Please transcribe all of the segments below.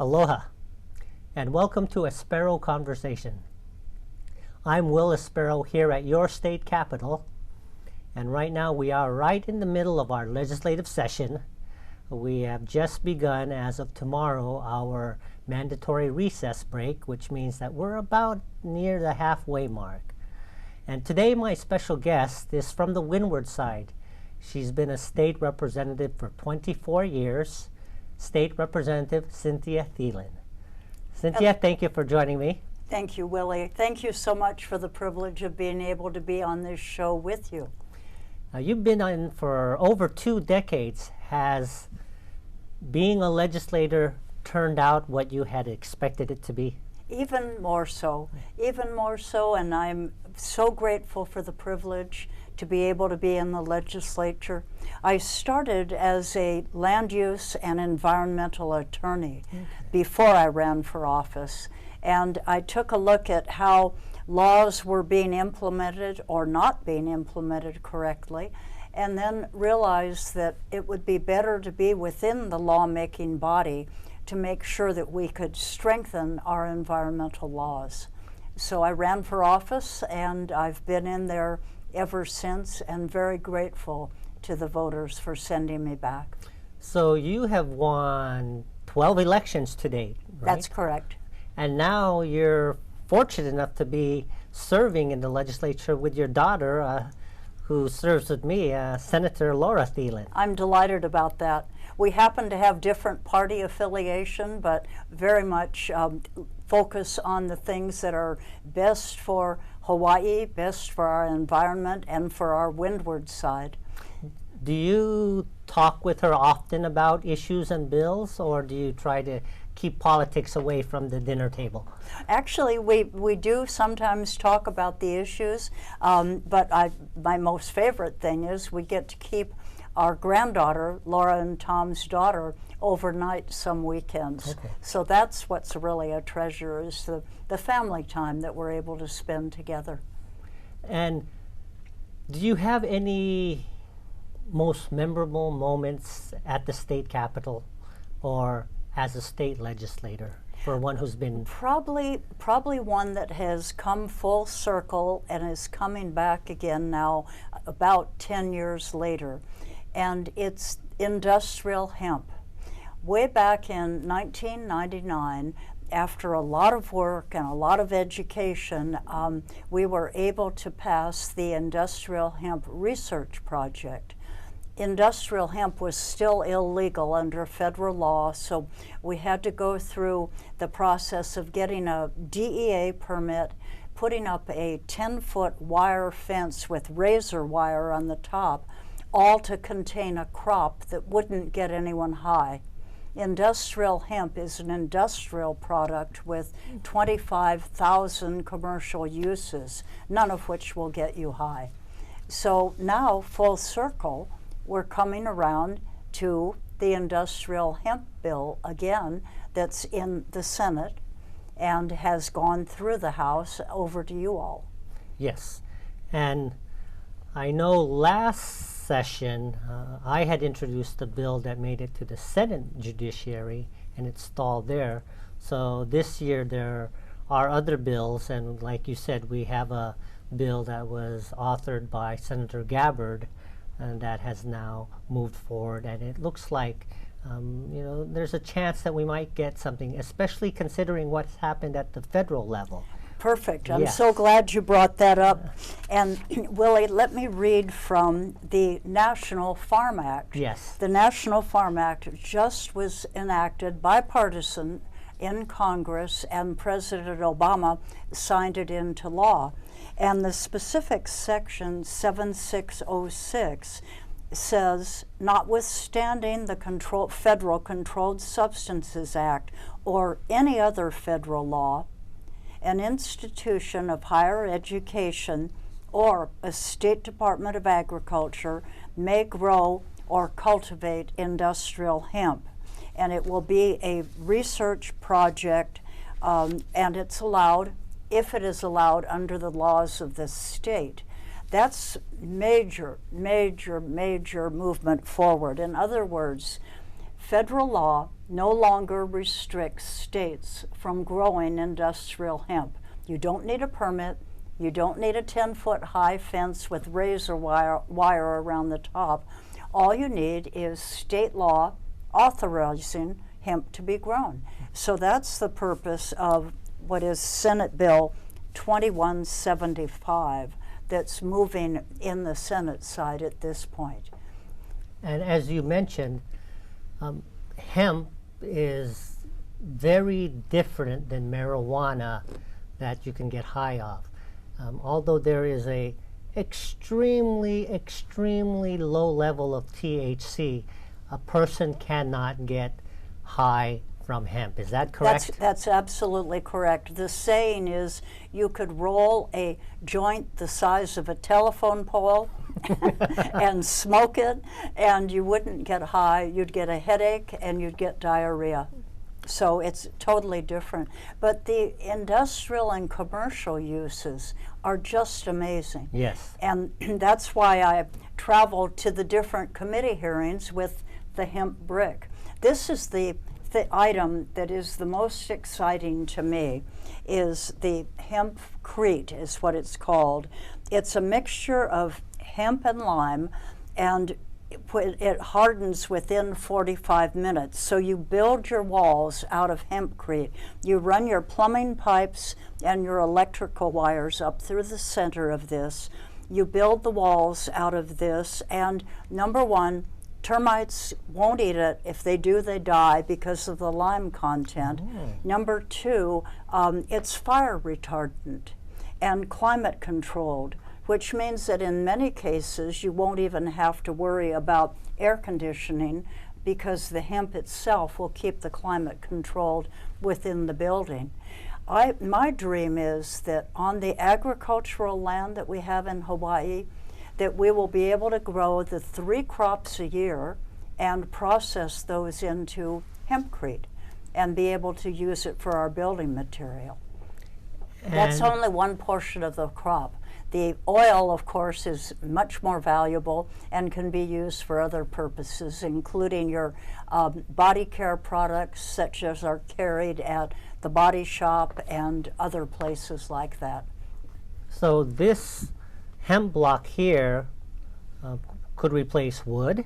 Aloha, and welcome to Espero Conversation. I'm Will Espero here at your state capitol, and right now we are right in the middle of our legislative session. We have just begun, as of tomorrow, our mandatory recess break, which means that we're about near the halfway mark. And today my special guest is from the windward side. She's been a state representative for 24 years. State Representative Rep.Thielen. Cynthia, thank you for joining me. Thank you, Willie. Thank you so much for the privilege of being able to be on this show with you. Now, you've been on for over 2 decades. Has being a legislator turned out what you had expected it to be? Even more so, and I'm so grateful for the privilege to be able to be in the legislature. I started as a land use and environmental attorney before I ran for office, and I took a look at how laws were being implemented or not being implemented correctly, and then realized that it would be better to be within the lawmaking body to make sure that we could strengthen our environmental laws. So I ran for office, and I've been in there ever since, and very grateful to the voters for sending me back. So you have won 12 elections to date, right? That's correct. And now you're fortunate enough to be serving in the legislature with your daughter, who serves with me, Senator Thielen. I'm delighted about that. We happen to have different party affiliation, but very much focus on the things that are best for Hawaii, best for our environment, and for our windward side. Do you talk with her often about issues and bills, or do you try to keep politics away from the dinner table? Actually, we do sometimes talk about the issues, but my most favorite thing is we get to keep our granddaughter, Laura and Tom's daughter, overnight some weekends. Okay. So that's what's really a treasure, is the family time that we're able to spend together. And do you have any most memorable moments at the state capitol or as a state legislator for one who's been? Probably one that has come full circle and is coming back again now about 10 years later. And it's industrial hemp. Way back in 1999, after a lot of work and a lot of education, we were able to pass the Industrial Hemp Research Project. Industrial hemp was still illegal under federal law, so we had to go through the process of getting a DEA permit, putting up a 10-foot wire fence with razor wire on the top, all to contain a crop that wouldn't get anyone high. Industrial hemp is an industrial product with 25,000 commercial uses, none of which will get you high. So now, full circle, we're coming around to the industrial hemp bill again that's in the Senate and has gone through the House. Over to you all. Yes, and I know last session I had introduced a bill that made it to the Senate Judiciary and it stalled there. So this year there are other bills, and like you said, we have a bill that was authored by Senator Gabbard and that has now moved forward, and it looks like there's a chance that we might get something, especially considering what's happened at the federal level. Perfect. I'm Yes. so glad you brought that up. And Willie, let me read from the National Farm Act. Yes. The National Farm Act just was enacted, bipartisan, in Congress, and President Obama signed it into law. And the specific section 7606 says, notwithstanding the Federal Controlled Substances Act or any other federal law, an institution of higher education or a State Department of Agriculture may grow or cultivate industrial hemp. And it will be a research project, and it's allowed, if it is allowed under the laws of the state. That's major movement forward. In other words, federal law no longer restricts states from growing industrial hemp. You don't need a permit. You don't need a 10-foot high fence with razor wire around the top. All you need is state law authorizing hemp to be grown. So that's the purpose of what is Senate Bill 2175 that's moving in the Senate side at this point. And as you mentioned, hemp is very different than marijuana that you can get high off. Although there is a extremely low level of THC, a person cannot get high from hemp. Is that correct? That's absolutely correct. The saying is you could roll a joint the size of a telephone pole and smoke it, and you wouldn't get high. You'd get a headache and you'd get diarrhea. So it's totally different. But the industrial and commercial uses are just amazing. Yes. And that's why I traveled to the different committee hearings with the hemp brick. This is the item that is the most exciting to me, is the hempcrete is what it's called. It's a mixture of hemp and lime, and it hardens within 45 minutes. So you build your walls out of hempcrete. You run your plumbing pipes and your electrical wires up through the center of this. You build the walls out of this, and number one, termites won't eat it. If they do, they die because of the lime content. Number two, it's fire retardant and climate controlled, which means that in many cases you won't even have to worry about air conditioning because the hemp itself will keep the climate controlled within the building. My dream is that on the agricultural land that we have in Hawaii, that we will be able to grow the 3 crops a year and process those into hempcrete and be able to use it for our building material. That's only one portion of the crop. The oil, of course, is much more valuable and can be used for other purposes, including your body care products, such as are carried at the body shop and other places like that. So this hemp block here could replace wood?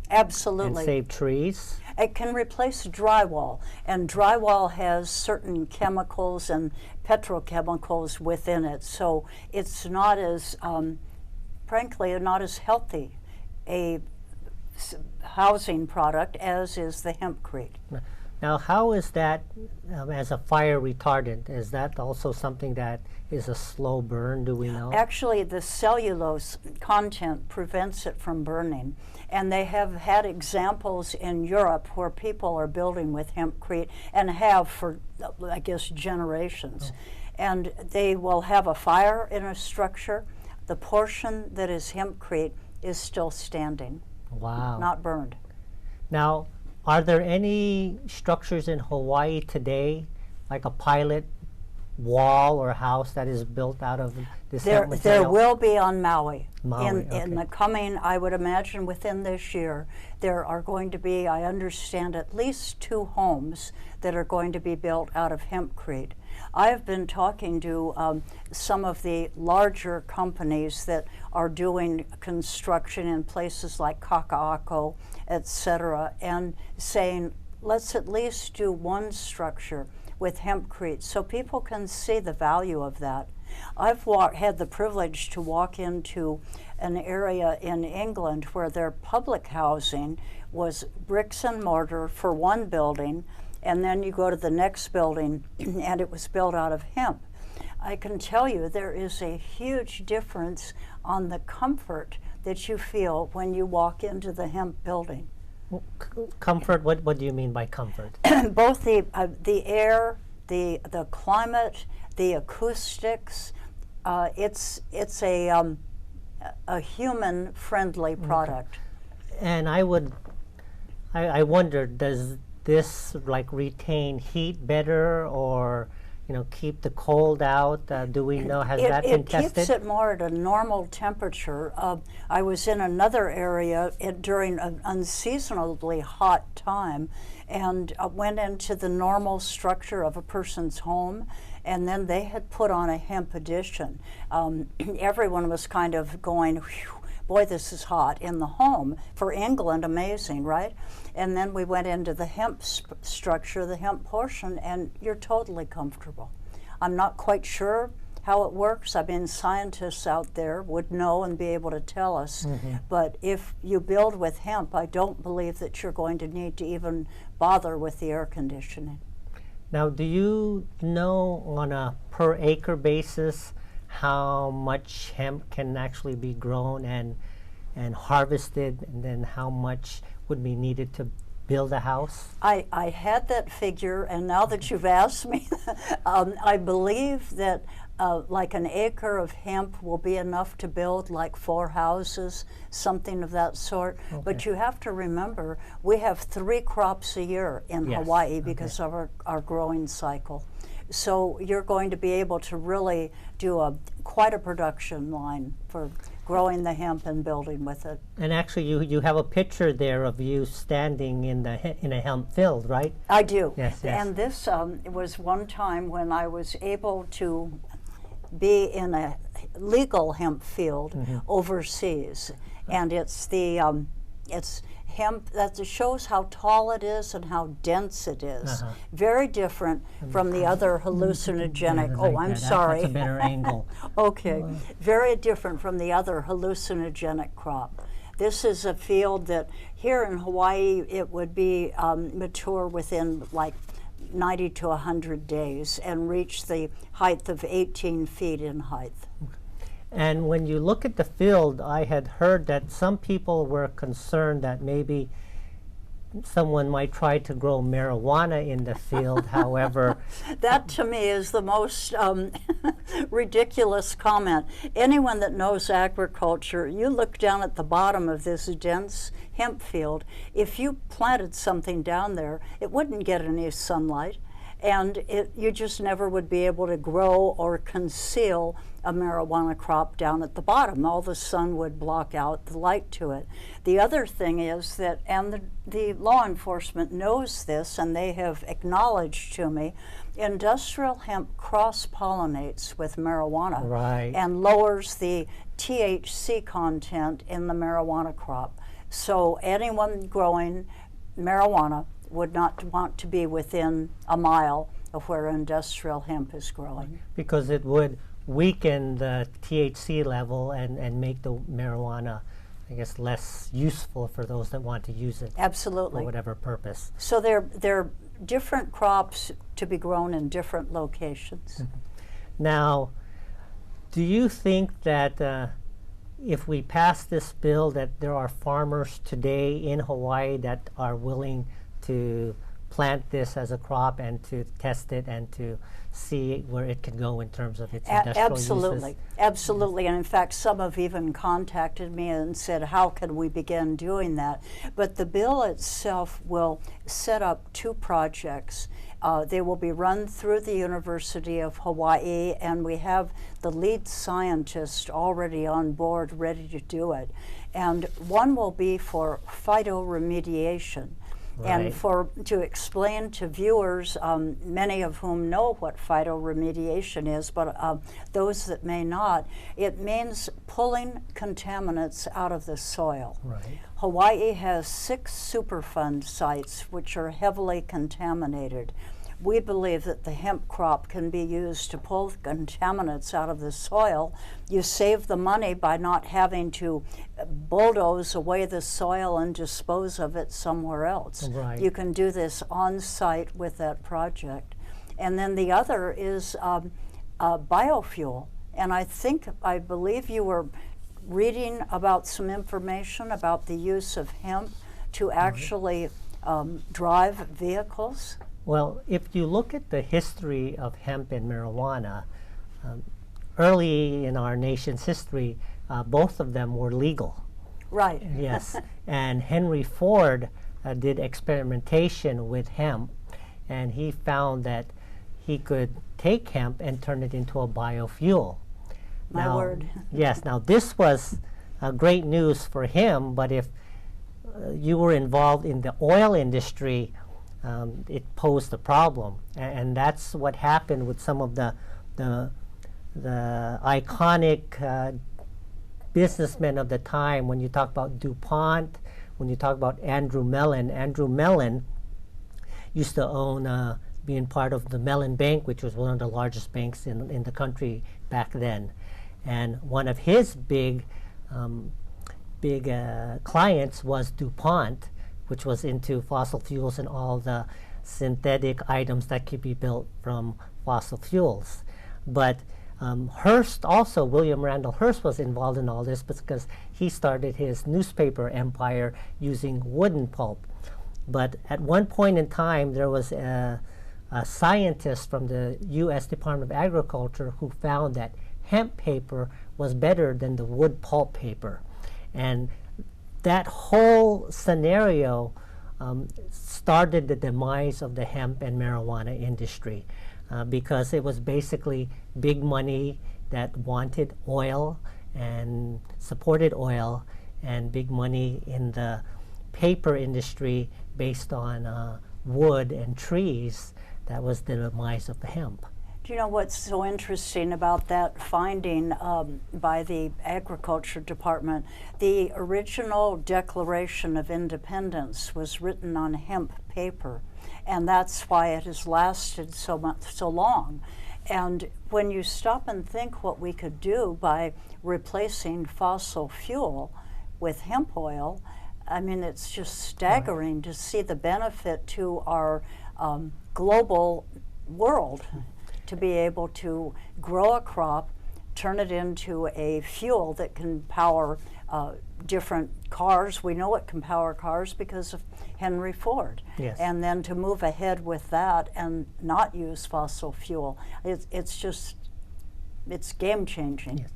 Absolutely. And save trees? It can replace drywall, and drywall has certain chemicals and petrochemicals within it, so it's not as, frankly, not as healthy a housing product as is the hempcrete. Now, how is that as a fire retardant? Is that also something that is a slow burn, do we know? Actually, the cellulose content prevents it from burning. And they have had examples in Europe where people are building with hempcrete and have for, I guess, generations. And they will have a fire in a structure. The portion that is hempcrete is still standing. Wow. Not burned. Now, are there any structures in Hawaii today, like a pilot wall or house that is built out of this hemp material? There will be on Maui. Okay. In the coming, I would imagine within this year, there are going to be, I understand, at least 2 homes that are going to be built out of hempcrete. I've been talking to some of the larger companies that are doing construction in places like Kaka'ako, etc., and saying, let's at least do 1 structure with hempcrete so people can see the value of that. I've had the privilege to walk into an area in England where their public housing was bricks and mortar for 1 building, and then you go to the next building and it was built out of hemp. I can tell you there is a huge difference on the comfort that you feel when you walk into the hemp building. Comfort, what do you mean by comfort? Both the air, the climate, the acoustics. It's a human-friendly product. And I wonder, does this like retain heat better, or keep the cold out? Do we know, has that been tested? It keeps it more at a normal temperature. I was in another area during an unseasonably hot time and went into the normal structure of a person's home, and then they had put on a hemp addition. Everyone was kind of going, "Whew, boy, this is hot," in the home. For England, amazing, right? And then we went into the hemp structure, the hemp portion, and you're totally comfortable. I'm not quite sure how it works. I mean, scientists out there would know and be able to tell us. But if you build with hemp, I don't believe that you're going to need to even bother with the air conditioning. Now, do you know on a per acre basis how much hemp can actually be grown and harvested, and then how much would be needed to build a house? I had that figure, and now that you've asked me, I believe that like an acre of hemp will be enough to build like 4 houses, something of that sort. Okay. But you have to remember, we have 3 crops a year in Hawaii because of our growing cycle. So you're going to be able to really do quite a production line for growing the hemp and building with it. And actually, you have a picture there of you standing in a hemp field, right? I do. Yes, yes. And this was one time when I was able to be in a legal hemp field overseas, and it's hemp that shows how tall it is and how dense it is. Very different from the other hallucinogenic. Oh, I'm sorry. That's a better angle. Okay, very different from the other hallucinogenic crop. This is a field that here in Hawaii it would be mature within like 90 to 100 days and reach the height of 18 feet in height. And when you look at the field, I had heard that some people were concerned that maybe someone might try to grow marijuana in the field. However, that to me is the most ridiculous comment. Anyone that knows agriculture, you look down at the bottom of this dense hemp field, if you planted something down there, it wouldn't get any sunlight, and you just never would be able to grow or conceal a marijuana crop down at the bottom. All the sun would block out the light to it. The other thing is that, and the law enforcement knows this, and they have acknowledged to me, industrial hemp cross-pollinates with marijuana, right, and lowers the THC content in the marijuana crop. So anyone growing marijuana would not want to be within a mile of where industrial hemp is growing. Because it would weaken the THC level and make the marijuana, I guess, less useful for those that want to use it. Absolutely. For whatever purpose. So they're different crops to be grown in different locations. Now, do you think that if we pass this bill, that there are farmers today in Hawaii that are willing to plant this as a crop and to test it and to see where it can go in terms of its industrial Absolutely. uses? Absolutely. And in fact, some have even contacted me and said, how can we begin doing that? But the bill itself will set up 2 projects. They will be run through the University of Hawaii, and we have the lead scientist already on board ready to do it. And one will be for phytoremediation. Right. And to explain to viewers, many of whom know what phytoremediation is, but those that may not, it means pulling contaminants out of the soil. Right. Hawaii has 6 Superfund sites which are heavily contaminated. We believe that the hemp crop can be used to pull contaminants out of the soil. You save the money by not having to bulldoze away the soil and dispose of it somewhere else. Right. You can do this on site with that project. And then the other is biofuel. And I believe you were reading about some information about the use of hemp to actually drive vehicles. Well, if you look at the history of hemp and marijuana, early in our nation's history, both of them were legal. Right. Yes. And Henry Ford did experimentation with hemp, and he found that he could take hemp and turn it into a biofuel. My word. Yes, now this was great news for him, but if you were involved in the oil industry, it posed a problem. And that's what happened with some of the iconic businessmen of the time. When you talk about DuPont, when you talk about Andrew Mellon used to own, being part of the Mellon Bank, which was one of the largest banks in the country back then. And one of his big clients was DuPont, which was into fossil fuels and all the synthetic items that could be built from fossil fuels. But Hearst also, William Randall Hearst, was involved in all this because he started his newspaper empire using wooden pulp. But at one point in time, there was a scientist from the U.S. Department of Agriculture who found that hemp paper was better than the wood pulp paper. And that whole scenario started the demise of the hemp and marijuana industry because it was basically big money that wanted oil and supported oil, and big money in the paper industry based on wood and trees. That was the demise of the hemp. Do you know what's so interesting about that finding by the Agriculture Department? The original Declaration of Independence was written on hemp paper, and that's why it has lasted so long. And when you stop and think what we could do by replacing fossil fuel with hemp oil, I mean, it's just staggering to see the benefit to our global world. To be able to grow a crop, turn it into a fuel that can power different cars. We know it can power cars because of Henry Ford. Yes. And then to move ahead with that and not use fossil fuel, it's game changing. Yes.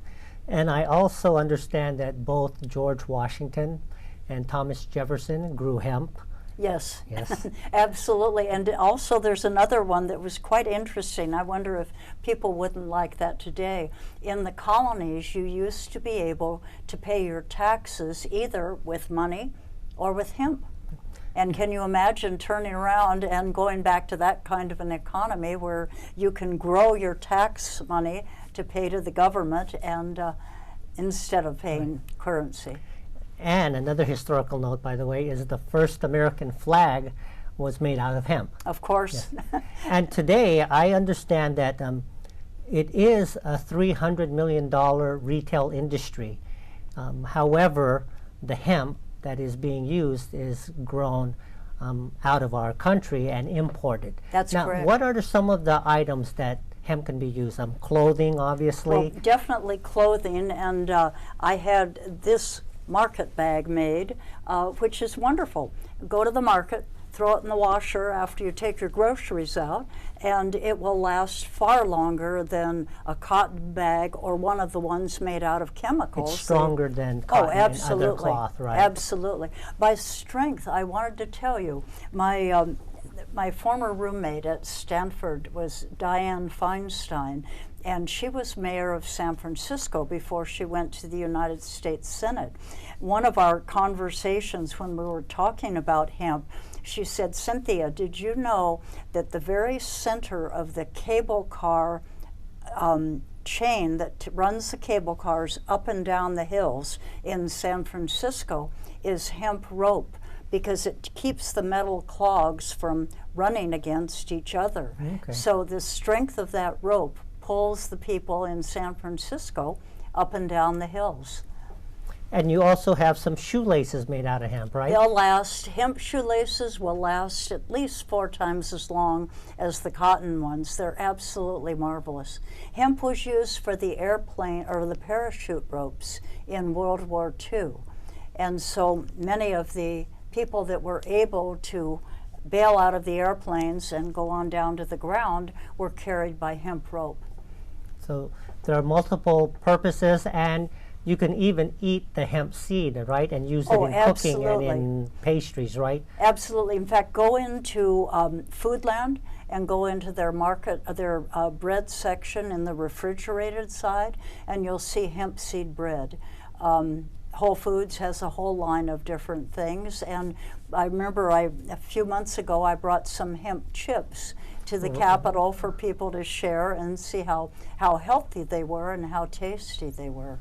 And I also understand that both George Washington and Thomas Jefferson grew hemp. Yes, Yes. absolutely. And also there's another one that was quite interesting. I wonder if people wouldn't like that today. In the colonies, you used to be able to pay your taxes either with money or with hemp. And can you imagine turning around and going back to that kind of an economy where you can grow your tax money to pay to the government and instead of paying currency? And another historical note, by the way, is the first American flag was made out of hemp. Of course. Yes. And today, I understand that it is a $300 million retail industry. However, the hemp that is being used is grown out of our country and imported. That's now, correct. what are some of the items that hemp can be used? Clothing, obviously. Well, definitely clothing, and I had this market bag made, which is wonderful. Go to the market, throw it in the washer after you take your groceries out, and it will last far longer than a cotton bag or one of the ones made out of chemicals. It's stronger than cotton and other cloth, right? Absolutely. By strength, I wanted to tell you, my former roommate at Stanford was Dianne Feinstein, and she was mayor of San Francisco before she went to the United States Senate. One of our conversations when we were talking about hemp, she said, "Cynthia, did you know that the very center of the cable car chain that runs the cable cars up and down the hills in San Francisco is hemp rope, because it keeps the metal clogs from running against each other." Okay. So the strength of that rope pulls the people in San Francisco up and down the hills. And you also have some shoelaces made out of hemp, right? They'll last, hemp shoelaces will last at least 4 times as long as the cotton ones. They're absolutely marvelous. Hemp was used for the airplane or the parachute ropes in World War II. And so many of the people that were able to bail out of the airplanes and go on down to the ground were carried by hemp rope. So there are multiple purposes, and you can even eat the hemp seed, right, and use it in cooking and in pastries, right? Absolutely. In fact, go into Foodland and go into their bread section in the refrigerated side, and you'll see hemp seed bread. Whole Foods has a whole line of different things, and I remember a few months ago I brought some hemp chips to the Capitol for people to share and see how healthy they were and how tasty they were.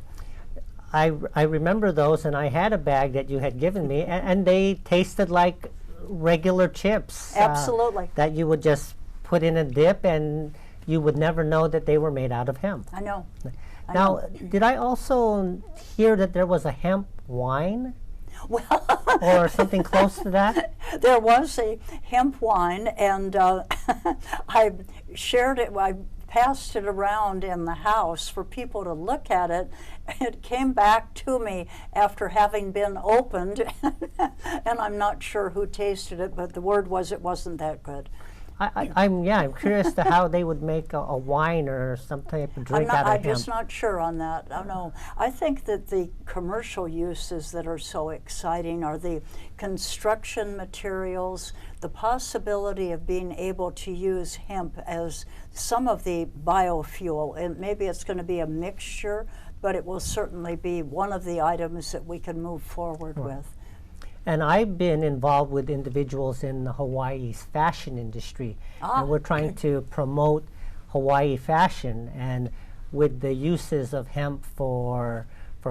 I remember those, and I had a bag that you had given me, and they tasted like regular chips. Absolutely. That you would just put in a dip, and you would never know that they were made out of hemp. I know. Now, did I also hear that there was a hemp wine? Well, or something close to that? There was a hemp wine, and I shared it. I passed it around in the house for people to look at it. It came back to me after having been opened, and I'm not sure who tasted it, but the word was it wasn't that good. I'm curious to how they would make a wine or some type of drink out of hemp. I'm just not sure on that. I don't know. I think that the commercial uses that are so exciting are the construction materials, the possibility of being able to use hemp as some of the biofuel, and maybe it's going to be a mixture, but it will certainly be one of the items that we can move forward with. And I've been involved with individuals in Hawaii's fashion industry. And we're trying to promote Hawaii fashion. And with the uses of hemp for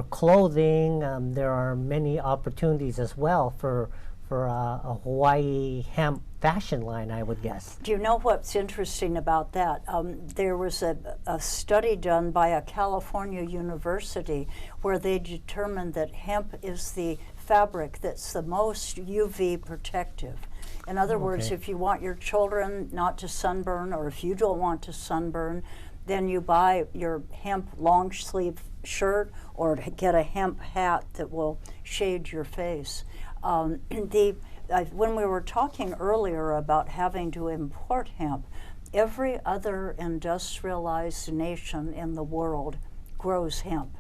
clothing, there are many opportunities as well for a Hawaii hemp fashion line, I would guess. Do you know what's interesting about that? There was a study done by a California university where they determined that hemp is the fabric that's the most UV protective. In other words, if you want your children not to sunburn, or if you don't want to sunburn, then you buy your hemp long sleeve shirt or get a hemp hat that will shade your face. When we were talking earlier about having to import hemp, every other industrialized nation in the world grows hemp.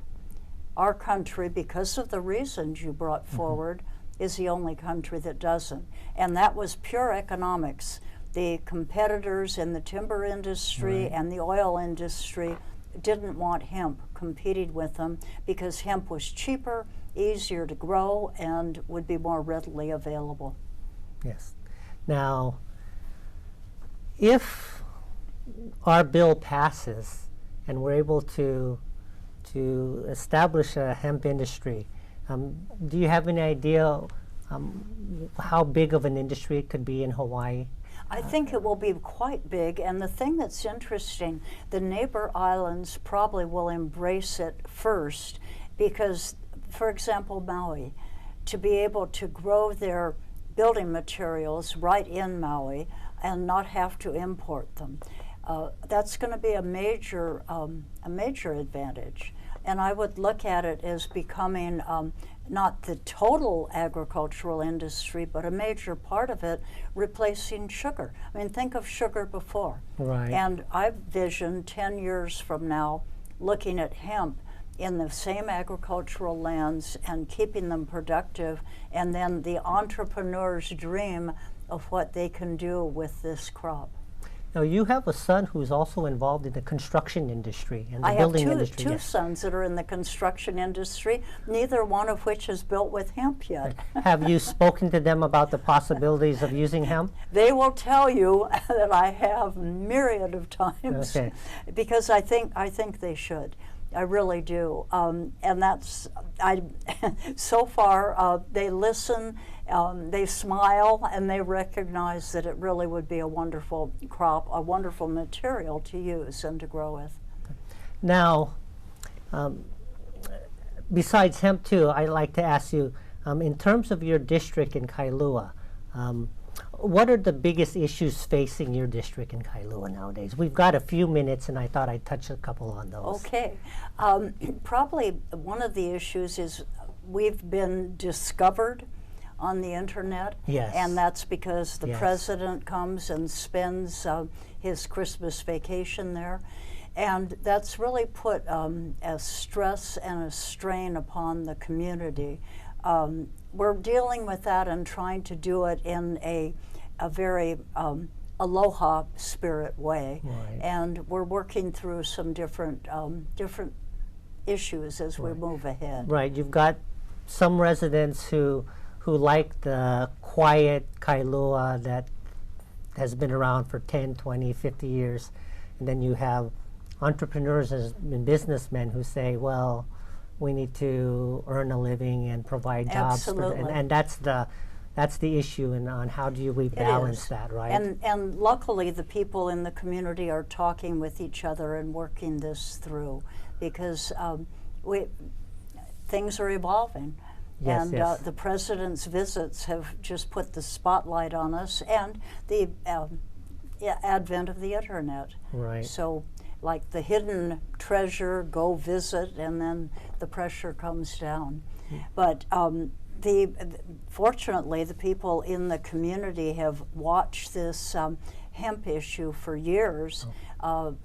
Our country, because of the reasons you brought forward, is the only country that doesn't. And that was pure economics. The competitors in the timber industry and the oil industry didn't want hemp competing with them because hemp was cheaper, easier to grow, and would be more readily available. Yes. Now, if our bill passes and we're able to establish a hemp industry, do you have any idea how big of an industry it could be in Hawaii? I think it will be quite big, and the thing that's interesting, the neighbor islands probably will embrace it first because, for example, Maui, to be able to grow their building materials right in Maui and not have to import them, that's going to be a major advantage. And I would look at it as becoming not the total agricultural industry, but a major part of it, replacing sugar. I mean, think of sugar before. Right. And I vision 10 years from now looking at hemp in the same agricultural lands and keeping them productive, and then the entrepreneur's dream of what they can do with this crop. Now, you have a son who's also involved in the construction industry and the building industry. I have two sons that are in the construction industry, neither one of which is built with hemp yet. Have you spoken to them about the possibilities of using hemp? They will tell you that I have myriad of times, because I think they should. I really do, and that's so far they listen, they smile, and they recognize that it really would be a wonderful crop, a wonderful material to use and to grow with. Now, besides hemp too, I'd like to ask you, in terms of your district in Kailua, what are the biggest issues facing your district in Kailua nowadays? We've got a few minutes, and I thought I'd touch a couple on those. Okay. Probably one of the issues is we've been discovered on the internet. Yes. And that's because the president comes and spends his Christmas vacation there. And that's really put a stress and a strain upon the community. We're dealing with that and trying to do it in a very aloha spirit way. Right. And we're working through some different issues as we move ahead. Right. You've got some residents who like the quiet Kailua that has been around for 10, 20, 50 years. And then you have entrepreneurs and businessmen who say, well, we need to earn a living and provide jobs. Absolutely. And that's the issue, and on how do we balance that, right? And luckily the people in the community are talking with each other and working this through, because things are evolving. Yes, and yes. The president's visits have just put the spotlight on us, and the advent of the internet. Right. So like the hidden treasure, go visit, and then the pressure comes down. But fortunately, the people in the community have watched this hemp issue for years.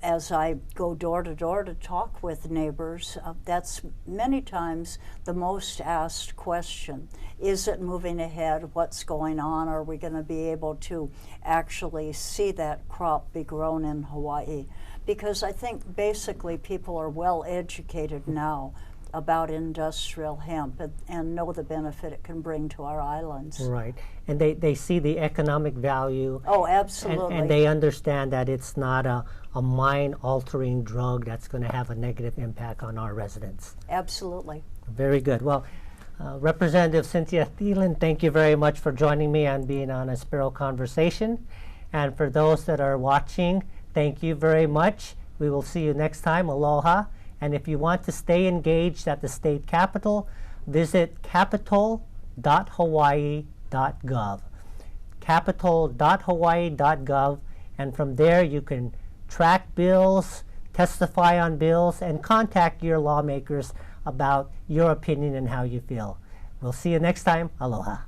As I go door to door to talk with neighbors, that's many times the most asked question. Is it moving ahead? What's going on? Are we going to be able to actually see that crop be grown in Hawaii? Because I think basically people are well educated now about industrial hemp and know the benefit it can bring to our islands. Right. And they see the economic value. Oh, absolutely. And they understand that it's not a mind-altering drug that's going to have a negative impact on our residents. Absolutely. Very good. Well, Representative Cynthia Thielen, thank you very much for joining me and being on Espero Conversation. And for those that are watching, thank you very much. We will see you next time. Aloha. And if you want to stay engaged at the state capitol, visit capital.hawaii.gov. capital.hawaii.gov, and from there you can track bills, testify on bills, and contact your lawmakers about your opinion and how you feel. We'll see you next time. Aloha.